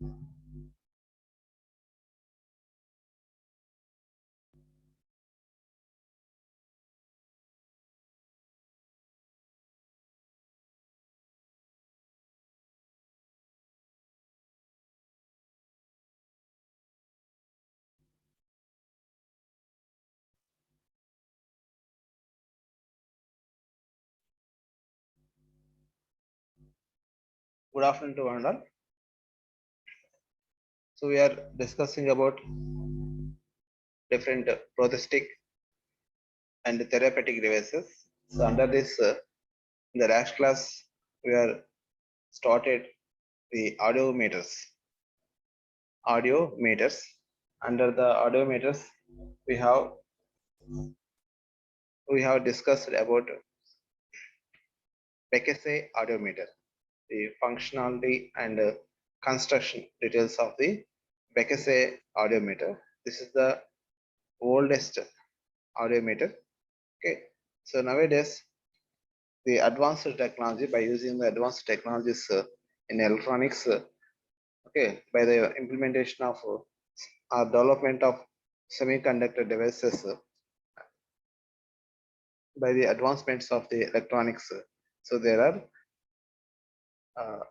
Good afternoon to one and all. So we are discussing about different prosthetic and therapeutic devices. So under this, in the last class, we are started the audiometers. Audiometers. Under the audiometers, we have discussed about Bekese audiometer, the functionality and construction details of the Bekese audiometer. This is the oldest audiometer. Okay, so nowadays the advanced technology, by using the advanced technologies in electronics, okay, by the implementation of development of semiconductor devices, by the advancements of the electronics, so there are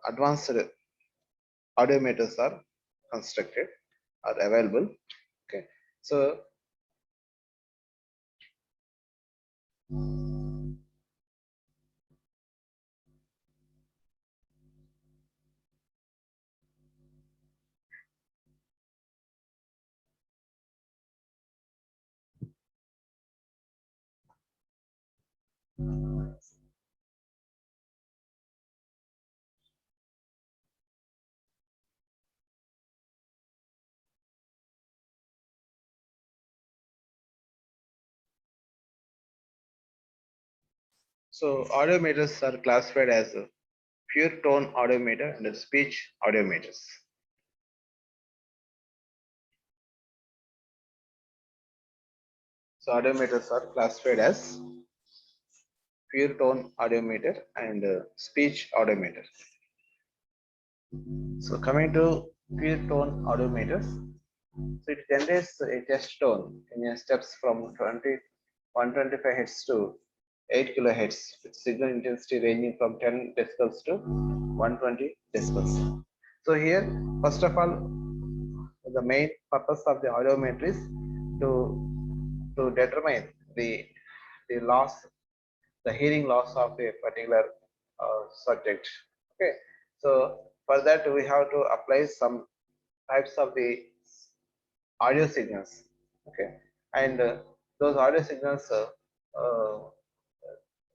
advanced audiometers are constructed, are available. Okay, so audiometers are classified as pure tone audiometer and speech audiometers. So audiometers are classified as pure tone audiometer and speech audiometer. So coming to pure tone audiometers, so it generates a test tone in steps from 125 Hz to 8 kHz with signal intensity ranging from 10 decibels to 120 decibels. So here, first of all, the main purpose of the audiometer is to determine the loss, the hearing loss of a particular subject. Okay, so for that we have to apply some types of the audio signals. Okay, and those audio signals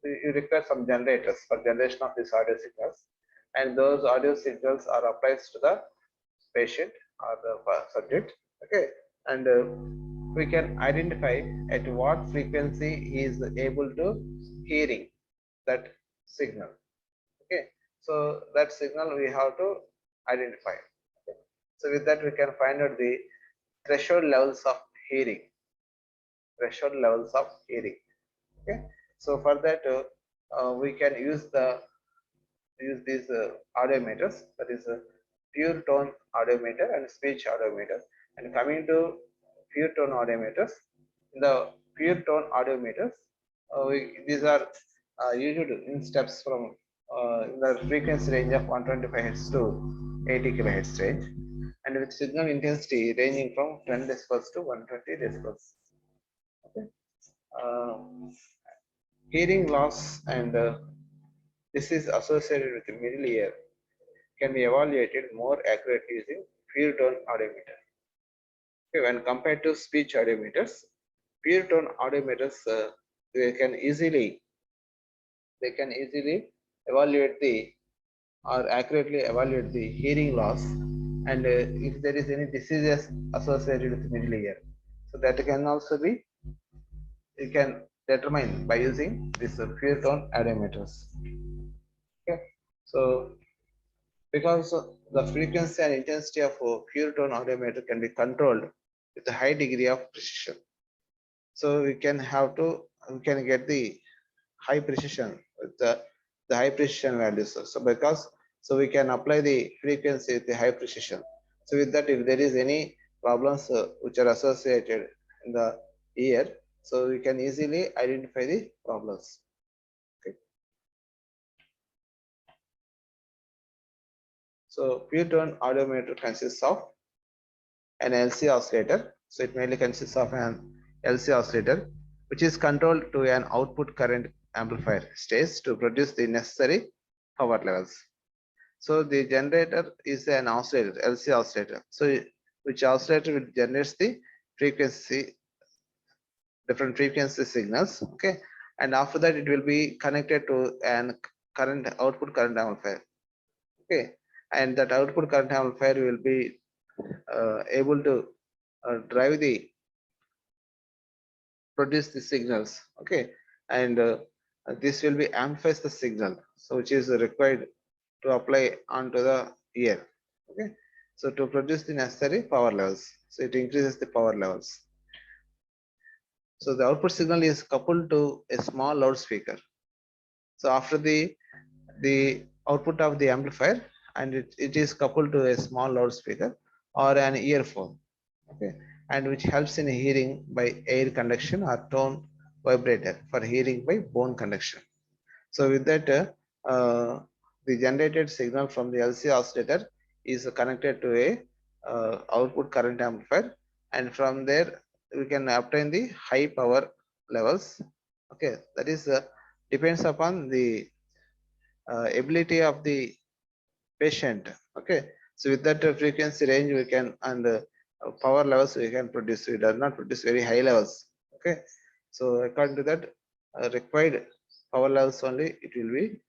you require some generators for generation of these audio signals, and those audio signals are applied to the patient or the subject. Okay, and we can identify at what frequency he is able to hearing that signal. Okay, so that signal we have to identify. Okay. So with that we can find out the threshold levels of hearing. Threshold levels of hearing. Okay, so for that we can use these audiometers, that is a pure tone audiometer and speech audiometer. And coming to pure tone audiometers, in the pure tone audiometers, these are used in steps from in the frequency range of 125 Hz to 80 kHz range, and with signal intensity ranging from 10 decibels to 120 decibels. Okay. Uh, Hearing loss and this is associated with the middle ear can be evaluated more accurately using pure tone audiometer. Okay, when compared to speech audiometers, pure tone audiometers they can easily evaluate the or accurately evaluate the hearing loss, and if there is any diseases associated with middle ear, so that can also be you can determine by using this pure tone audiometers. Okay, so because the frequency and intensity of a pure tone audiometer can be controlled with a high degree of precision. So we can get the high precision with the high precision values. So we can apply the frequency with the high precision. So with that, if there is any problems which are associated in the ear, so we can easily identify the problems. Okay. So pure tone audiometer consists of an LC oscillator. So it mainly consists of an LC oscillator, which is controlled to an output current amplifier stage to produce the necessary power levels. So the generator is an oscillator, LC oscillator. So which oscillator will generates the frequency, different frequency signals. Okay, and after that it will be connected to an current output current amplifier. Okay, and that output current amplifier will be able to drive the produce the signals. Okay, and this will be amplifies the signal, so which is required to apply onto the ear. Okay, so to produce the necessary power levels, so it increases the power levels. So the output signal is coupled to a small loudspeaker. So after the output of the amplifier, and it is coupled to a small loudspeaker or an earphone. Okay, and which helps in hearing by air conduction or tone vibrator for hearing by bone conduction. So with that, the generated signal from the LC oscillator is connected to a output current amplifier, and from there we can obtain the high power levels. Okay, that is depends upon the ability of the patient. Okay, so with that frequency range we can, and power levels we can produce. We does not produce very high levels. Okay, so according to that required power levels only it will be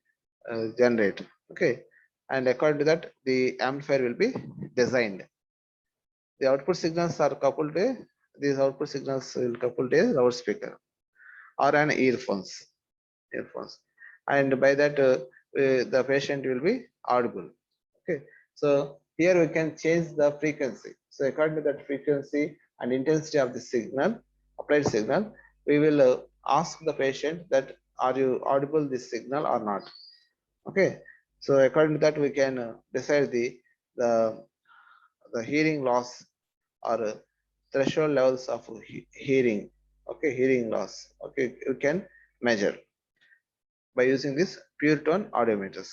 generate. Okay, and according to that the amplifier will be designed. The output signals are coupled to, these output signals will couple to a loudspeaker or an earphones, and by that the patient will be audible. Okay, so here we can change the frequency. So according to that frequency and intensity of the signal, applied signal, we will ask the patient that are you audible this signal or not. Okay, so according to that we can decide the the hearing loss or threshold levels of hearing. Okay, hearing loss. Okay, you can measure by using this pure tone audiometers.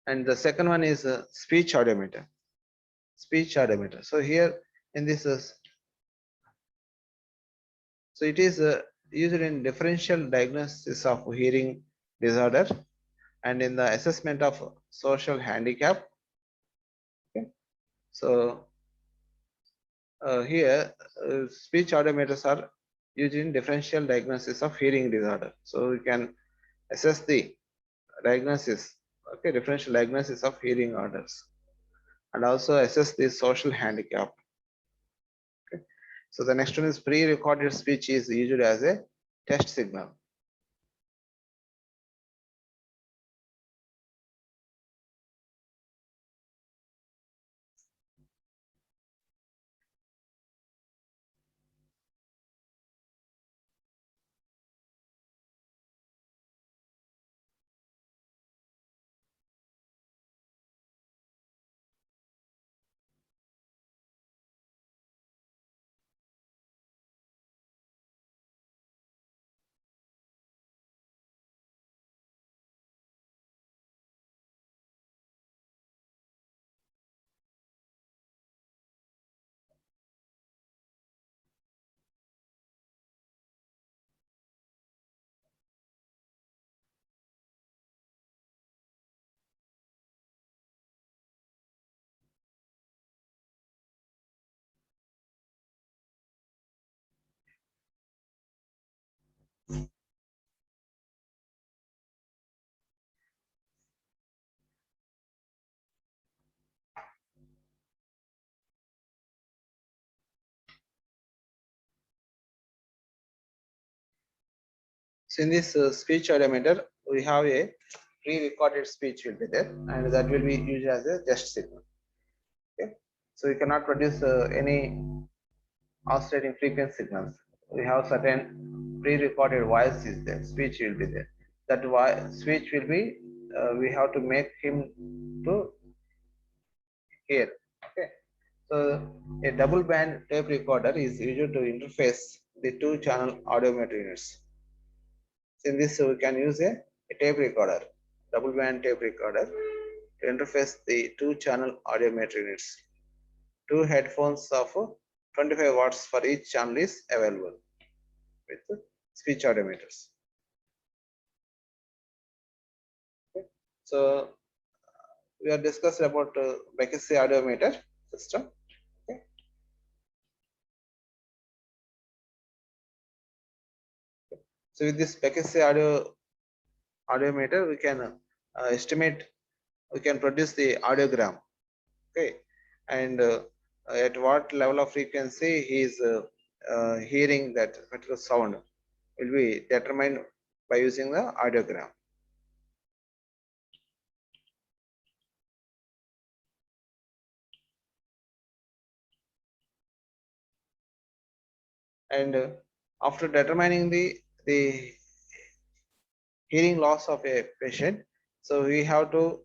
And the second one is speech audiometer. Speech audiometer. So here in this so it is used in differential diagnosis of hearing disorder and in the assessment of social handicap. Okay, so here speech audiometers are used in differential diagnosis of hearing disorder. So we can assess the diagnosis, okay, differential diagnosis of hearing orders, and also assess the social handicap. Okay. So the next one is pre-recorded speech is used as a test signal. So in this speech audiometer, we have a pre-recorded speech will be there, and that will be used as a test signal. Okay, so we cannot produce any oscillating frequency signals. We have certain pre-recorded voice is there, speech will be there. That speech will be we have to make him to here. Okay, so a double band tape recorder is used to interface the two channel audiometer units. In this, we can use a tape recorder, double band tape recorder, to interface the two channel audiometer units. Two headphones of 25 watts for each channel is available with speech audiometers. Okay. So we are discussed about Bekasi audiometer system. Okay. So with this Bekasi audiometer, we can estimate, we can produce the audiogram. Okay, and at what level of frequency he is hearing that particular sound will be determined by using the audiogram. And after determining the hearing loss of a patient, so we have to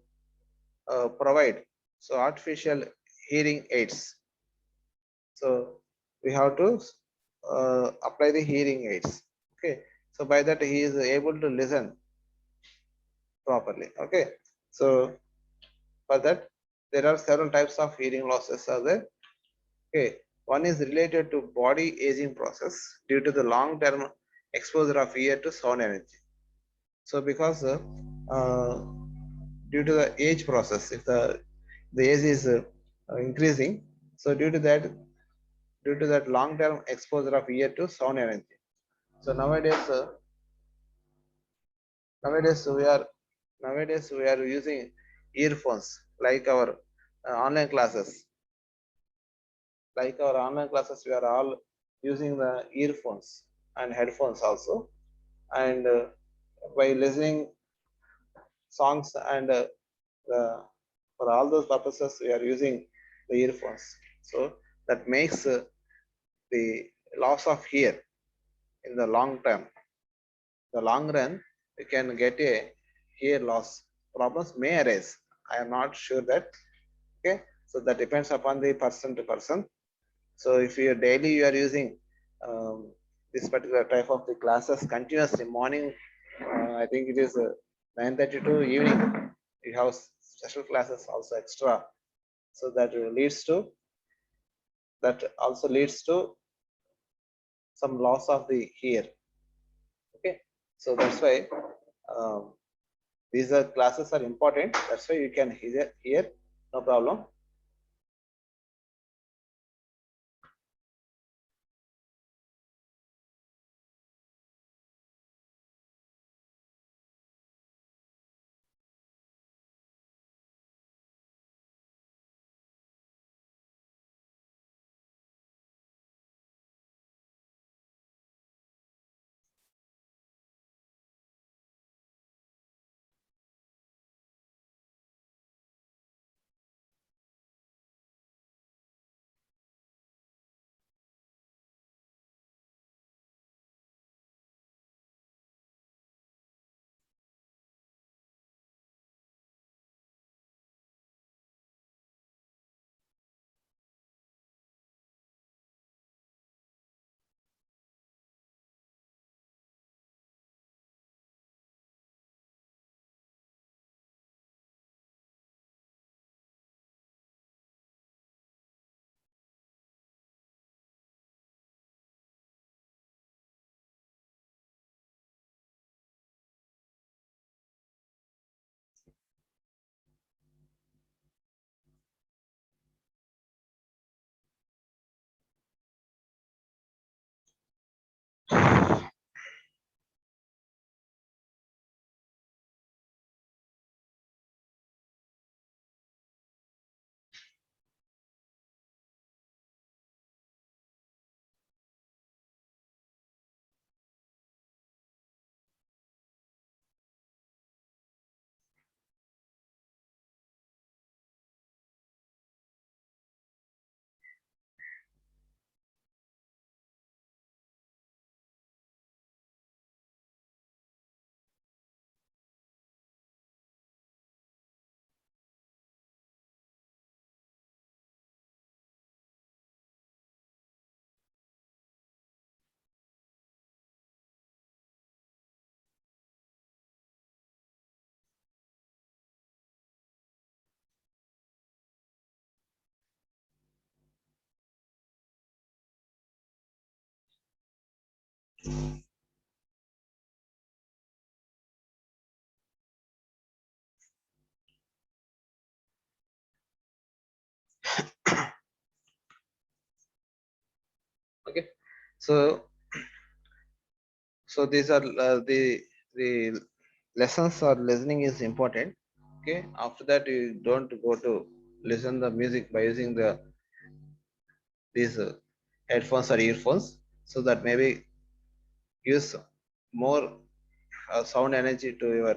provide so artificial hearing aids. So we have to apply the hearing aids. Okay, so by that he is able to listen properly. Okay, so for that there are several types of hearing losses are there. Okay, one is related to body aging process due to the long term exposure of ear to sound energy. So because due to the age process, if the age is increasing, so due to that long term exposure of ear to sound energy. So nowadays we are using earphones like our online classes. Like our online classes, we are all using the earphones and headphones also, and by listening songs and for all those purposes we are using the earphones. So that makes the loss of hear in the long term. The long run, you can get a hear loss. Problems may arise, I am not sure that. Okay, so that depends upon the person to person. So if you daily you are using this particular type of the classes continuously morning, I think it is 9:30 to evening, you have special classes also extra. So that also leads to some loss of the hear. Okay, so that's why um, these are classes are important. That's why you can hear no problem. Okay, so these are the lessons or listening is important. Okay, after that you don't go to listen the music by using these headphones or earphones, so that maybe gives more sound energy to your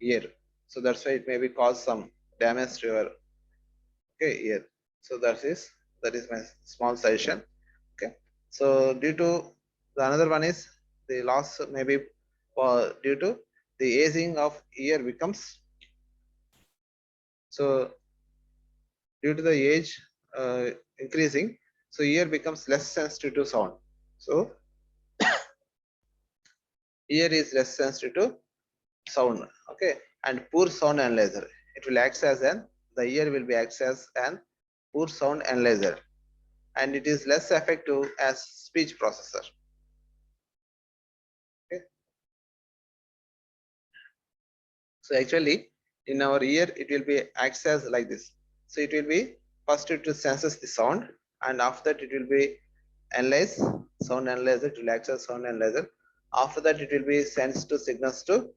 ear, so that's why it maybe cause some damage to your ear. So that is my small suggestion. Okay, so due to the another one is the loss maybe due to the aging of ear becomes, so due to the age increasing, so ear becomes less sensitive to sound. So ear is less sensitive to sound. Okay, and poor sound analyzer, it will act as an, the ear will be acts as an poor sound analyzer, and it is less effective as speech processor. Okay, so actually in our ear it will be acts as like this. So it will be first it will senses the sound, and after that it will be analyze, sound analyzer, it will act as sound analyzer. After that it will be sends to signals to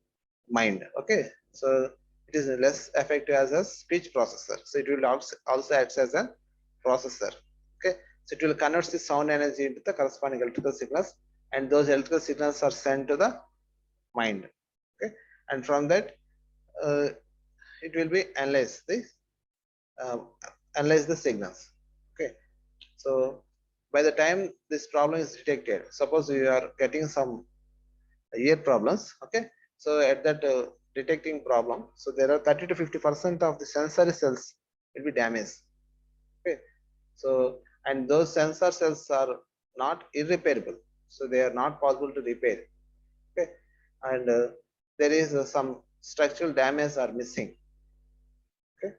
mind. Okay, so it is less effective as a speech processor, so it will also act as a processor. Okay, so it will convert the sound energy into the corresponding electrical signals, and those electrical signals are sent to the mind. Okay, and from that uh, it will be uh, analyze the signals. Okay, so by the time this problem is detected, suppose you are getting some ear problems. Okay, so at that detecting problem, so there are 30 to 50% of the sensory cells will be damaged. Okay, so and those sensor cells are not irreparable, so they are not possible to repair. Okay, and there is some structural damage are missing. Okay,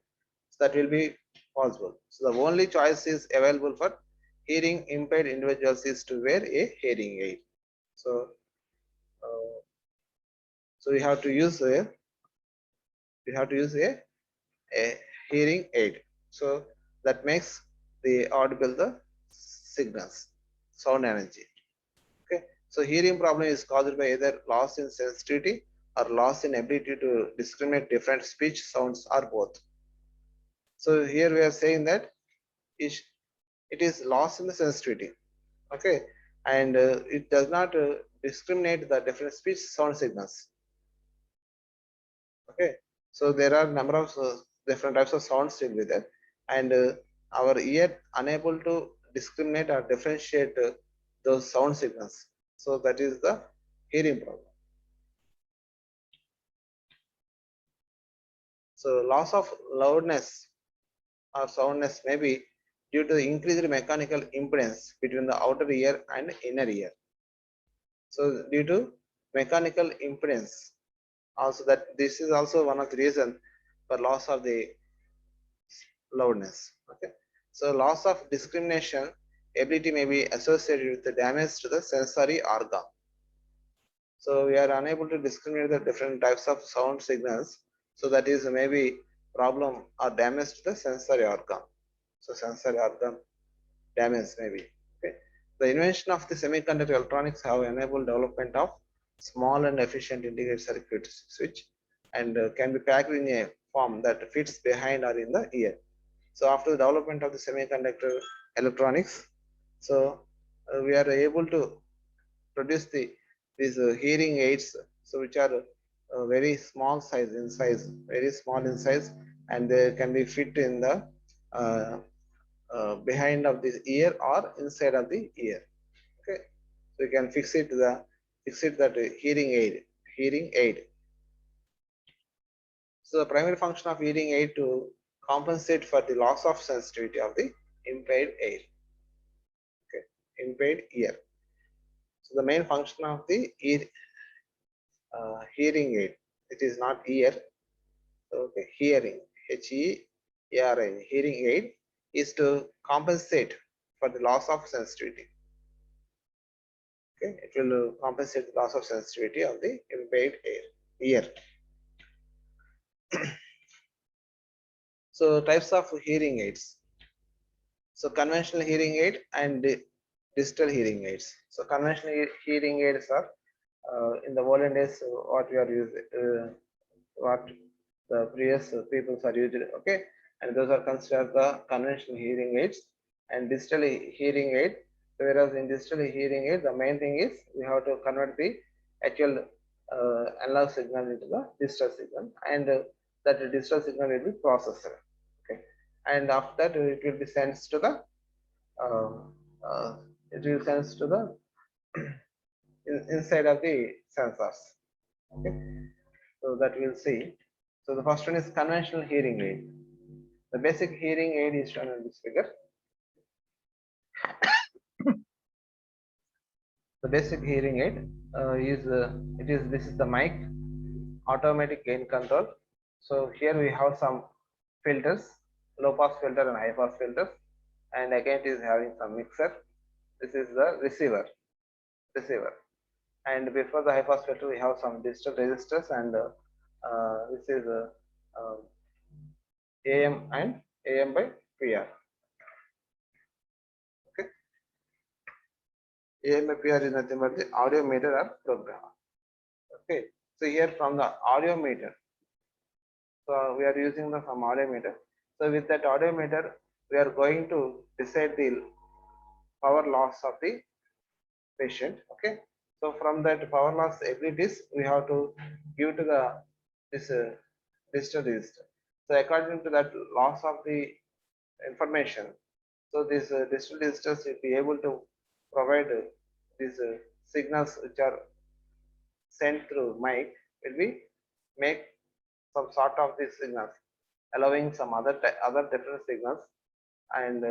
so that will be possible. So the only choice is available for hearing impaired individuals is to wear a hearing aid. So uh, so you have to use a hearing aid. So that makes the audible the signals, sound energy. Okay. So hearing problem is caused by either loss in sensitivity or loss in ability to discriminate different speech sounds, or both. So here we are saying that it is loss in the sensitivity. Okay, and it does not discriminate the different speech sound signals. Okay, so there are number of different types of sounds still with it, and our ear unable to discriminate or differentiate those sound signals. So that is the hearing problem. So loss of loudness or soundness may be due to the increased mechanical impedance between the outer ear and inner ear. So due to mechanical impedance, also that this is also one of the reason for loss of the loudness. Okay, so loss of discrimination ability may be associated with the damage to the sensory organ. So we are unable to discriminate the different types of sound signals. So that is maybe problem or damage to the sensory organ. So sensory organ damage maybe. Okay. The invention of the semiconductor electronics have enabled development of small and efficient integrated circuit switch, and can be packed in a form that fits behind or in the ear. So after the development of the semiconductor electronics, so we are able to produce these hearing aids, so which are very small size in size, very small in size, and they can be fit in the uh, behind of the ear or inside of the ear. Okay, so you can fix it that hearing aid. So the primary function of hearing aid to compensate for the loss of sensitivity of the impaired ear. Okay, impaired ear. So the main function of the hearing aid, it is not ear. Okay, hearing, HEARING, hearing aid is to compensate for the loss of sensitivity. Okay, it will compensate the loss of sensitivity of the impaired ear. So types of hearing aids. So conventional hearing aid and digital hearing aids. So conventional hearing aids are in the olden days what we are using, what the previous peoples are using. Okay, and those are considered the conventional hearing aids and digital hearing aid. Whereas in digital hearing aid, the main thing is we have to convert the actual analog signal into the digital signal, and that digital signal will be processed. Okay, and after that it will be sent to the uh, uh, it will send to the inside of the sensors. Okay, so that we'll see. So the first one is conventional hearing aid. The basic hearing aid is shown in this figure. The basic hearing aid is this is the mic, automatic gain control. So here we have some filters, low pass filter and high pass filters, and again it is having some mixer. This is the receiver, and before the high pass filter we have some digital resistors, and this is AM and AM by PR. Okay, AM by PR is nothing but the audio meter or programmer. Okay, so here from the audio meter, so we are using the some audio meter. So with that audio meter, we are going to decide the power loss of the patient. Okay, so from that power loss abilities, we have to give to the this digital register. So according to that loss of the information, so these digital registers will be able to provide these signals which are sent through mic, will be make some sort of these signals, allowing some other different signals, and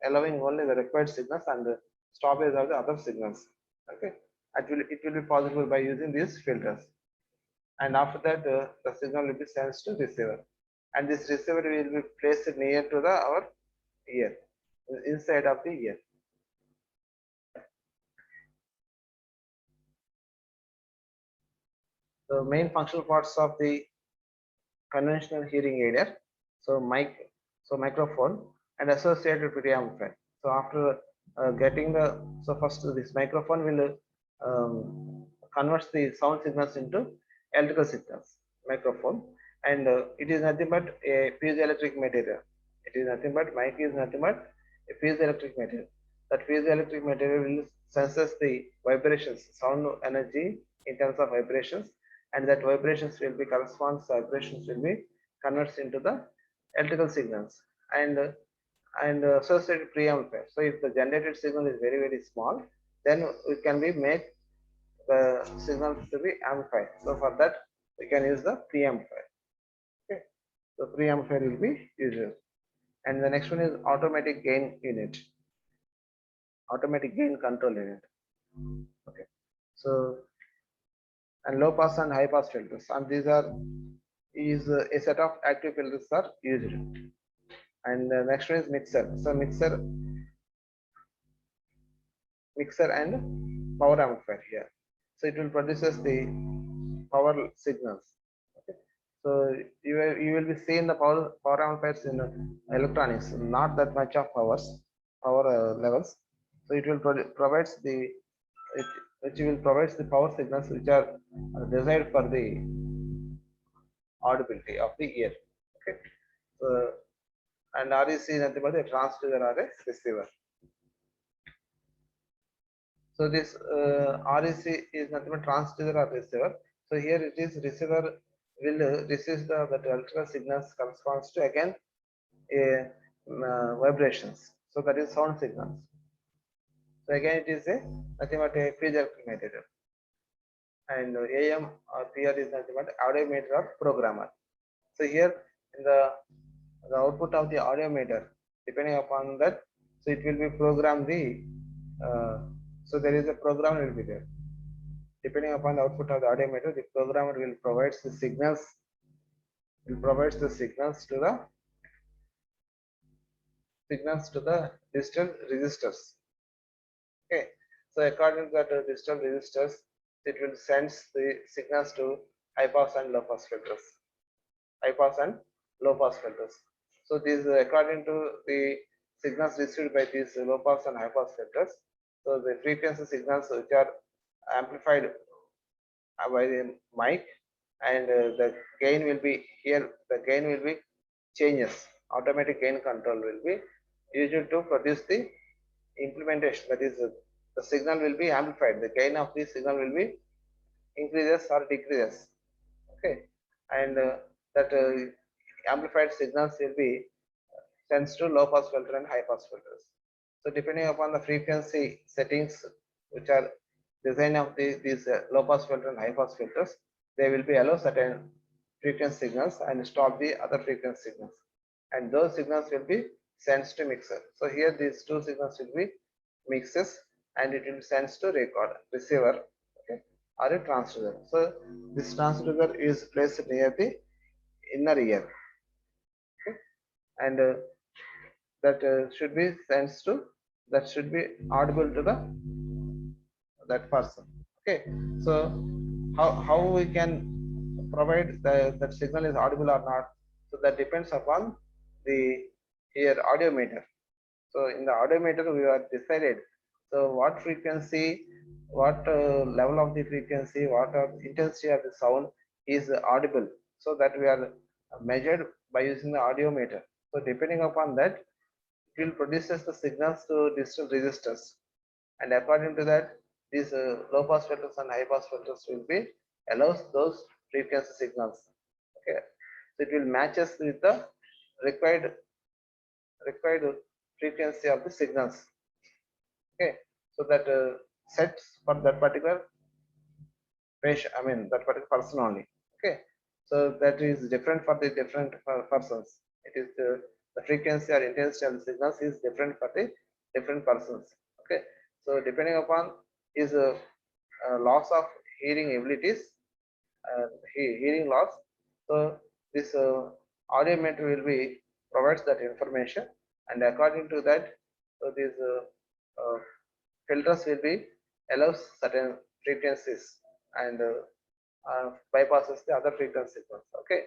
allowing only the required signals, and stoppage of the other signals. Okay, it will be possible by using these filters, and after that the signal will be sent to receiver, and this receiver will be placed near to the our ear, inside of the ear. The main functional parts of the conventional hearing aid are microphone and associated preamplifier. So after getting the, so first this microphone will converts the sound signals into electrical signals, microphone, and it is nothing but a piezoelectric material. It is nothing but mic is nothing but a piezoelectric material. That piezoelectric material will senses the vibrations, sound energy in terms of vibrations, and that vibrations will be corresponds vibrations will be converts into the electrical signals, and associated preamplifier. So if the generated signal is very small, then we can be make the signal to be amplified. So for that we can use the preamplifier. Okay, so preamplifier will be used. And the next one is automatic gain unit, automatic gain control unit. Okay, so and low pass and high pass filters, and these are is a set of active filters are used. And the next one is mixer. So mixer and power amplifier here. So it will produces the power signals. Okay, so you will be seeing the power amplifiers in electronics, not that much of power levels. So it will provides the it, which will provides the power signals which are desired for the audibility of the ear. Okay, so and REC is nothing but a transducer or a receiver. So this REC is nothing but transducer or receiver. So here it is receiver will receive the that electrical signals corresponds to again a vibrations. So that is sound signals. So again it is a nothing but a piezoelectric material. And AM or PR is nothing but audio meter or programmer. So here in the output of the audio meter, depending upon that, so it will be programmed the so there is a program will be there. Depending upon the output of the audio meter, the programmer will provide the signals to the digital registers. Okay, So according to that digital registers, it will send the signals to high pass and low pass filters. High pass and low pass filters. So these according to the signals received by these low pass and high pass filters. So the frequency signals which are amplified by the mic, and the gain will be here. The gain will be changes. Automatic gain control will be used to produce the implementation. That is, the signal will be amplified. The gain of the signal will be increases or decreases. Okay, and that amplified signals will be sends to low pass filter and high pass filters. So depending upon the frequency settings which are design of these low pass filter and high pass filters, they will be allow certain frequency signals and stop the other frequency signals, and those signals will be sent to mixer. So here these two signals will be mixes, and it will sends to receiver, okay, or a transducer. So this transducer is placed near the inner ear, okay, and that should be sends to, that should be audible to the that person. Okay, so how we can provide that signal is audible or not? So that depends upon the here audiometer. So in the audiometer we are decided, so what frequency, what level of the frequency, what are intensity of the sound is audible, so that we are measured by using the audiometer. So depending upon that, it will produces the signals to digital registers, and according to that, these low pass filters and high pass filters will be allows those frequency signals. Okay, so it will matches with the required frequency of the signals. Okay, so that sets for that particular patient, I mean that particular person only. Okay, so that is different for the different persons. It is the frequency or intensity of the signals is different for the different persons. Okay, so depending upon his loss of hearing abilities, hearing loss, so this audiometer will be provides that information, and according to that, so these filters will be allows certain frequencies, and bypasses the other frequency signals. Okay,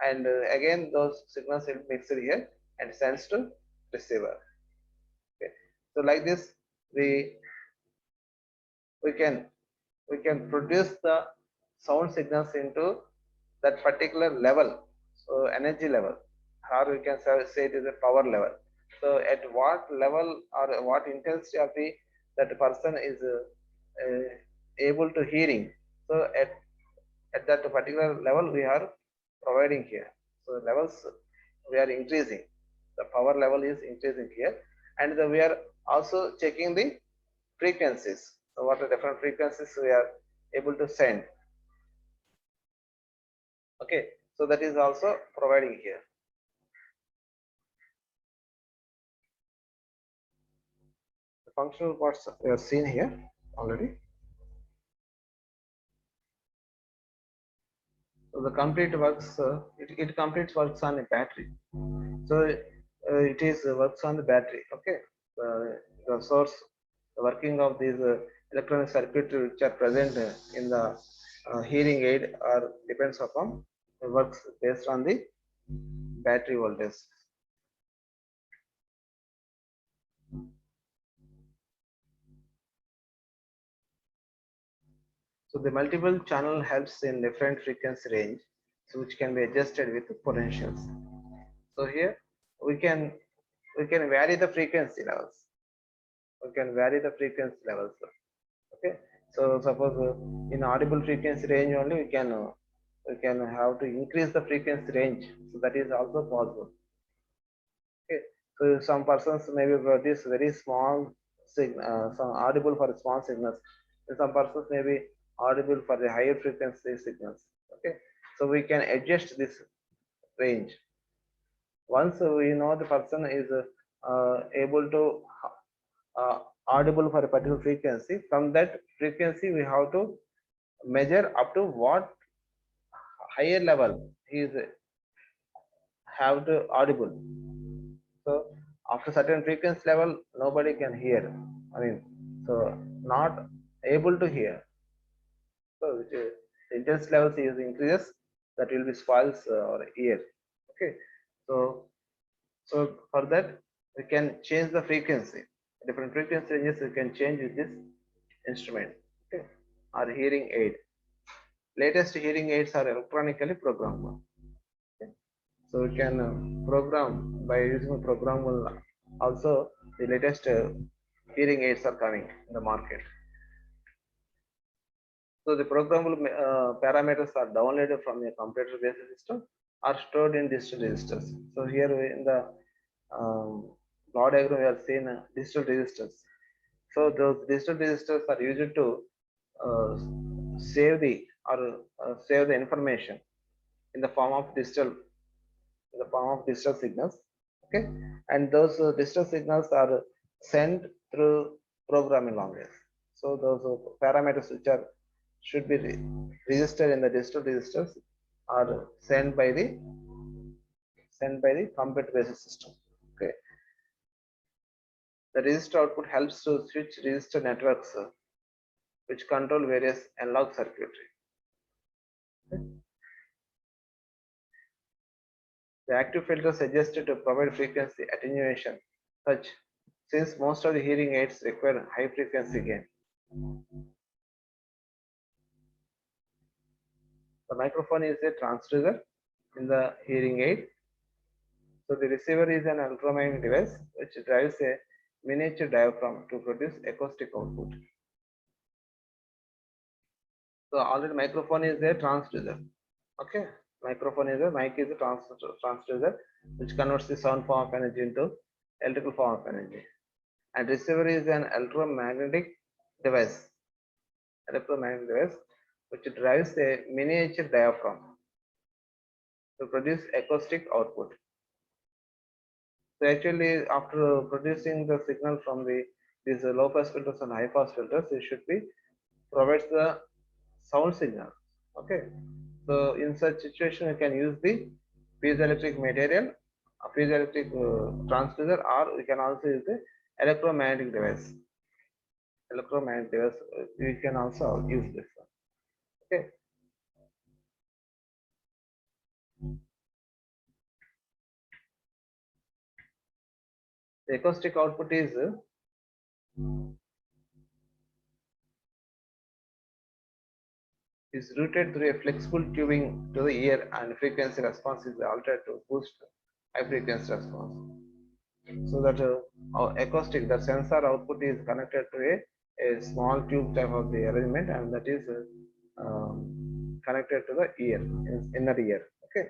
and again those signals will be mixed here and sends to receiver. Okay, so like this we can we can produce the sound signals into that particular level, so energy level, or we can say it is a power level. So at what level or what intensity of the that person is able to hearing, so at that particular level we are providing here. So levels we are increasing, the power level is increasing here, and we are also checking the frequencies. So what are different frequencies we are able to send. Okay, so that is also providing here. The functional parts we have seen here already. So the complete works, it completes works on a battery. So it is works on the battery. Okay, the source, the working of these electronic circuitry which are present in the hearing aid are depends upon works based on the battery voltage. So the multiple channel helps in different frequency range, so which can be adjusted with potentials. So here we can vary the frequency levels. We can vary the frequency levels. Okay. So suppose in audible frequency range only we can have to increase the frequency range. So that is also possible. Okay. So some persons maybe produce very small signal, some audible for small signals, and some persons may be audible for the higher frequency signals. Okay, so we can adjust this range. Once we know the person is able to audible for a particular frequency, from that frequency we have to measure up to what higher level he is have to audible. So after certain frequency level nobody can hear, I mean, so not able to hear. So which is, the intensity levels is increases, that will be spoils our ear. Okay, so for that we can change the frequency. Different frequency ranges we can change with this instrument. Okay, or hearing aid. Latest hearing aids are electronically programmable. Okay. So we can program by using a programmable. Also, the latest hearing aids are coming in the market. So the programmable parameters are downloaded from a computer-based system or stored in digital registers. So here in the block diagram we are seeing digital registers. So those digital registers are used to uh, save the information in the form of digital signals. Okay, and those digital signals are sent through programming language. So those parameters which are should be registered in the digital registers are sent by the computer based system. Okay, the register output helps to switch register networks which control various analog circuitry. Okay. The active filter suggested to provide frequency attenuation such, since most of the hearing aids require high frequency gain. The microphone is a transducer in the hearing aid. So the receiver is an electromagnetic device which drives a miniature diaphragm to produce acoustic output. So already microphone is a transducer. Okay, microphone is a mic is a transducer which converts the sound form of energy into electrical form of energy. And receiver is an device, electromagnetic device which drives a miniature diaphragm to produce acoustic output. So actually, after producing the signal from these low pass filters and high pass filters, it should be provides the sound signal. Okay. So in such situation, you can use the piezoelectric material, a piezoelectric transducer, or we can also use the electromagnetic device. Electromagnetic device, we can also use this one. Okay. The acoustic output is routed through a flexible tubing to the ear, and frequency response is altered to boost high frequency response. So that our acoustic, the sensor output is connected to a small tube type of the arrangement, and that is connected to the ear, inner ear. Okay.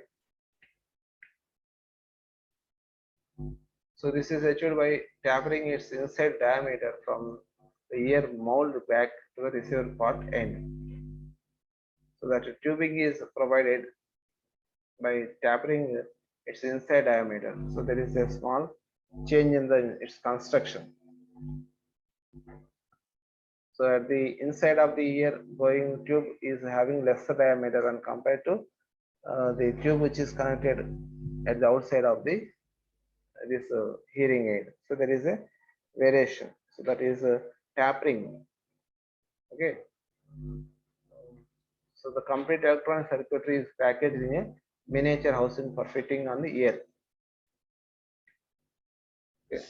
So this is achieved by tapering its inside diameter from the ear mold back to the receiver part end. So that tubing is provided by tapering its inside diameter. So there is a small change in its construction. So at the inside of the ear going tube is having lesser diameter when compared to the tube which is connected at the outside of the this hearing aid. So there is a variation. So that is tapering. Okay. So the complete electronic circuitry is packaged in a miniature housing for fitting on the ear. Okay.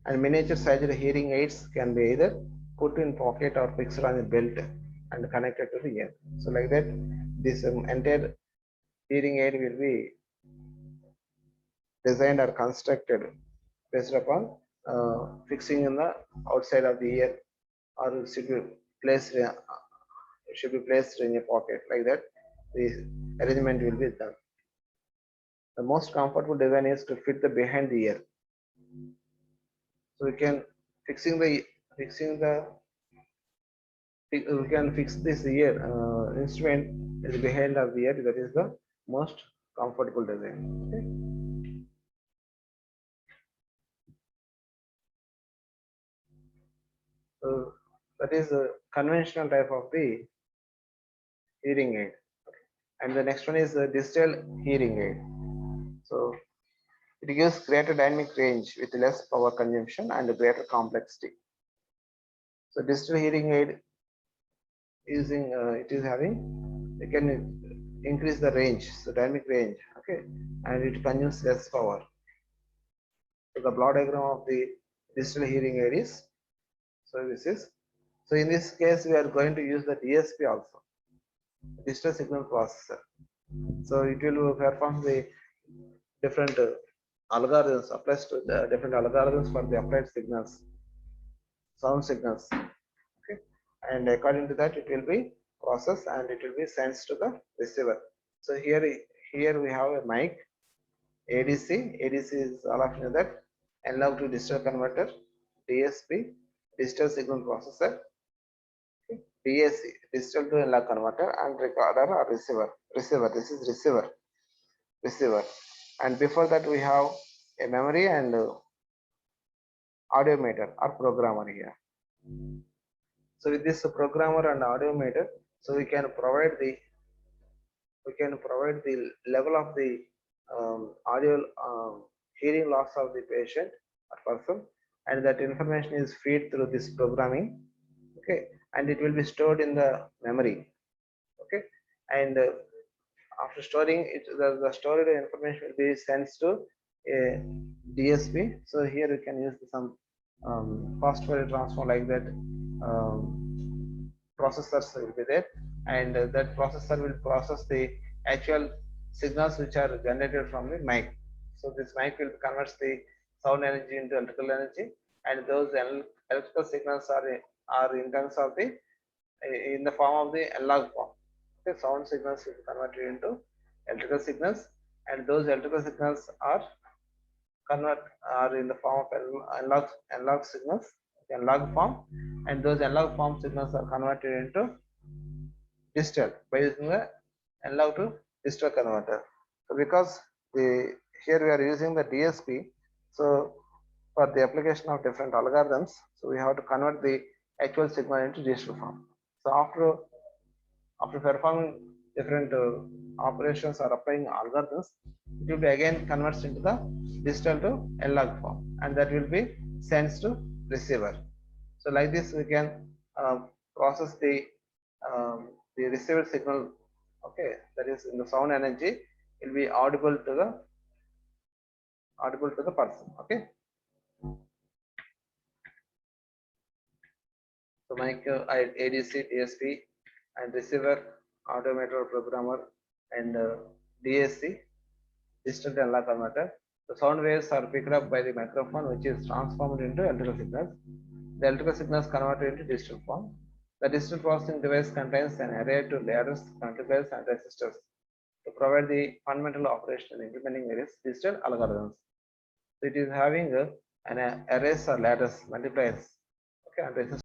And miniature sized hearing aids can be either put in pocket or fixed on a belt and connected to the ear. So like that, this entire hearing aid will be designed or constructed based upon fixing in the outside of the ear, or placed should be placed in a pocket. Like that, the arrangement will be done. The most comfortable design is to fit the behind the ear. So we can fixing the we can fix this ear instrument is behind of the ear. That is the most comfortable design. Okay. So that is a conventional type of the hearing aid. Okay. And the next one is a digital hearing aid. So it gives greater dynamic range with less power consumption and greater complexity. So digital hearing aid using it is having, it can increase the range, so dynamic range, okay, and it consumes less power. So the block diagram of the digital hearing aid is, so this is, so in this case we are going to use the DSP also, digital signal processor. So it will perform the different algorithms, applies to the different algorithms for the applied signals, sound signals, okay, and according to that it will be processed and it will be sent to the receiver. So here we have a mic, ADC. ADC is all of you know that, analog to digital converter, DSP, digital signal processor, okay, DAC, digital to analog converter, and recorder or receiver. Receiver. This is receiver. Receiver. And before that we have a memory and audio meter or programmer here. So with this programmer and audio meter, so we can provide the level of the audio hearing loss of the patient or person, and that information is fed through this programming, okay, and it will be stored in the memory, okay, and after storing it, the stored information will be sent to a DSP. So here you can use some fast Fourier transform like that. Processors will be there, and that processor will process the actual signals which are generated from the mic. So this mic will convert the sound energy into electrical energy, and those electrical signals are in terms of the in the form of the analog form. Okay, sound signals will be converted into electrical signals, and those electrical signals convert are in the form of analog signals, analog form, and those analog form signals are converted into digital by using the analog to digital converter. So because the here we are using the DSP, so for the application of different algorithms, so we have to convert the actual signal into digital form. So after performing different operations or applying algorithms, it will be again converts into the digital to analog form, and that will be sent to receiver. So like this we can process the receiver signal, okay, that is in the sound energy will be audible to the person, okay. So mic, ADC, DSP, and receiver, automator, programmer, and DAC, digital to analog converter. The sound waves are picked up by the microphone, which is transformed into electrical signals. The electrical signals converted into digital form. The digital processing device contains an array of ladders, multipliers, and resistors to provide the fundamental operation in implementing various digital algorithms. So it is having an arrays or ladders, multipliers, okay, and resistors.